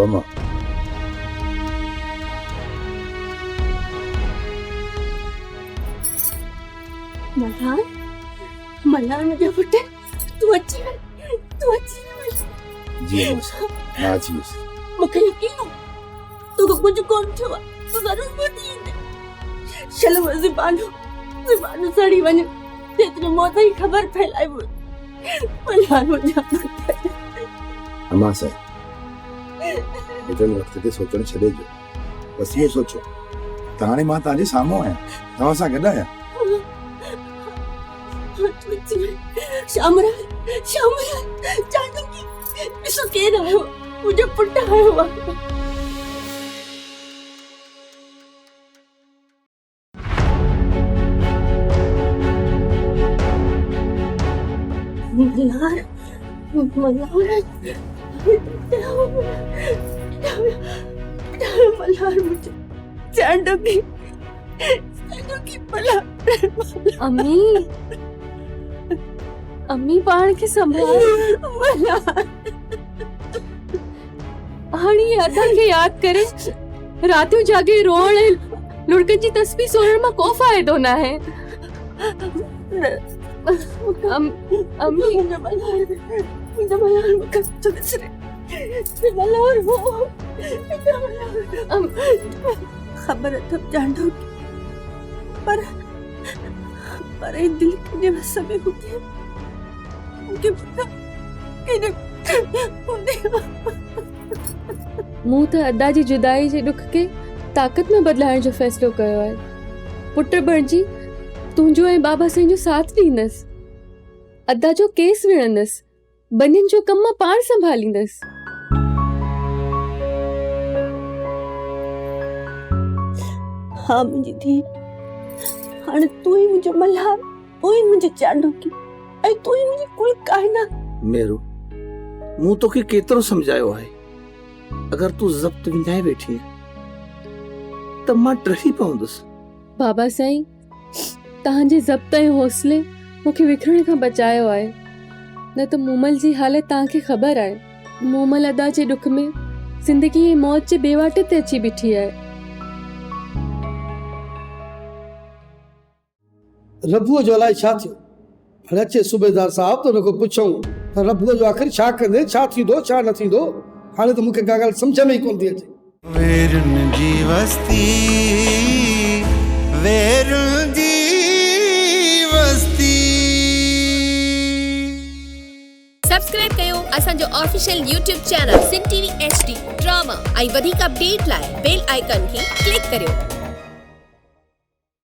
अम्मा मल्हार मल्हार मुझे पुटे तू अच्छी है जी अम्मा साहब हाँ जी मुझे यकीन हो तू कुछ कौन छवा तू जरूर मोटी है चलो ज़बान सड़ी वने तेरे मौत की खबर फैलाई वो मल्हार मुझे अम्मा साहब एतिरे वक्त ते सोचण छॾे जो बस ये सोचो त हाणे मां तव्हांजे साम्हूं आहियां तव्हां सां गॾु आहियां श्यामरा जानकी ॾिसो केरु आयो मुंहिंजो पुटु आयो आहे मल्हार मुझे जानकी अम्मी पाण के संभाल हाणी अदा के याद करे रातों जागे रोण लुड़कन जी तस्वीर सोरण में को फायदो ना है अम्मी खबर तब जानो पर ये दिल के बस समय होते हैं उनके पता मूं त अदा जी जुदाई जे दुख के ताकत में बदलाइण जो फैसलो कयो है पुत्र बणजी तुंहिंजो ऐं बाबा साईं जो साथ ॾींदसि अदा जो केस विढ़ंदसि बनियुनि जो कम मां पाण संभालींदसि हाँ मुझे थी हाणे तू ही मुझे मल्हार तू ही मुझे जानकी ऐं तू ही मुझे कुल कायनात मेरू मूं तोखे केतिरो समझायो आहे अगर तू ज़ब्त विञाए वेठी है त मां टही पवंदुसि बाबा साईं तव्हांजे ज़ब्त ऐं हौसले मूंखे विखरण खां बचायो आहे न त मूमल जी हालत तव्हांखे ख़बर आहे मूमल अदा जे दुख में ज़िंदगी ऐं मौत जे बेवाटे ते अची बीठी आहे रबुअ जो अलाए छा थियो हाणे अचे सूबेदार साहब त हुनखां पुछूं त रबुअ जो आख़िर छा कंदे छा थींदो छा न थींदो हाणे त मूंखे का ॻाल्हि सम्झ में ई कोन थी अचे वेरुन जी वस्ती वेरुन जी वस्ती सब्सक्राइब कयो असांजो ऑफिशियल YouTube चैनल सिन टीवी HD ड्रामा ऐं वधीक अपडेट लाइ बेल आइकन खे क्लिक करियो।